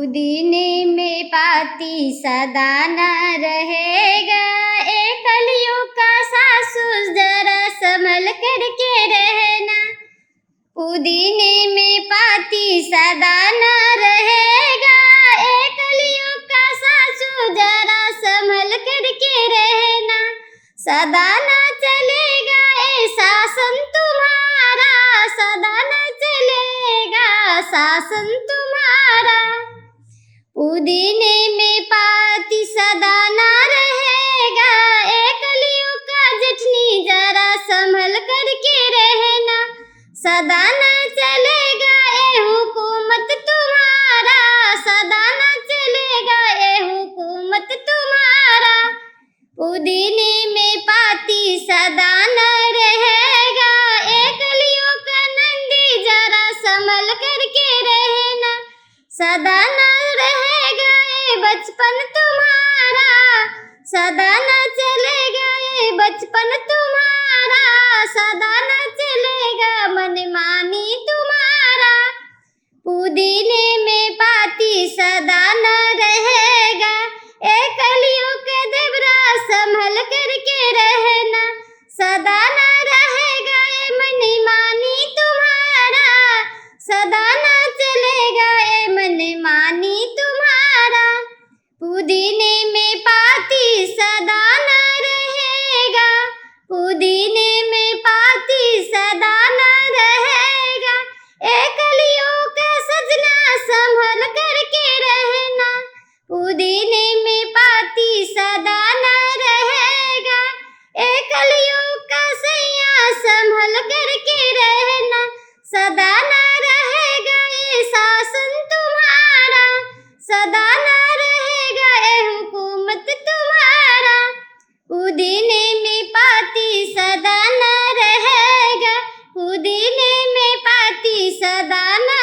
पुदीने में पाती सदा न रहेगा। ए कलियुग का सासू जरा संभल करके रहना। पुदीने में पाती सदा न रहेगा। ए कलियुग का सासू जरा संभल करके रहना। सदा न चलेगा ए शासन तुम्हारा, सदा न चलेगा शासन तुम्हारा। पुदीने में पाती सदा न रहेगा। ए कलियुग का जेठनी जरा संभल करके रहना। सदा न चलेगा ए हुकूमत तुम्हारा, सदा न चलेगा ए हुकूमत तुम्हारा। पुदीने में पाती सदा न रहेगा। ए कलियुग का नंदी जरा संभल करके रहना। सदा न रहेगा ए बचपन तुम्हारा, सदा न चलेगा ए बचपन तुम्हारा। सदा न चलेगा मनमानी तुम्हारा। पुदीने में पाती सदा न रहेगा। ए कलियुग के देवरा संभल करके रहना। सदा न रहेगा ए मनमानी तुम्हारा, सदा न चलेगा ए मनमानी तुम्हारा। पुदीने में पाती सदा न रहेगा। पुदीने में पाती सदा न रहेगा। ए कलियुग का सजना संभल करके रहना। पुदीने में पाती सदा न रहेगा। ए कलियुग का सैया संभल करके रहना। सदा न रहेगा ए शासन तुम्हारा, सदा न रहेगा ए हुकूमत तुम्हारा। पुदीने में पाती सदा न रहेगा। पुदीने में पाती सदा न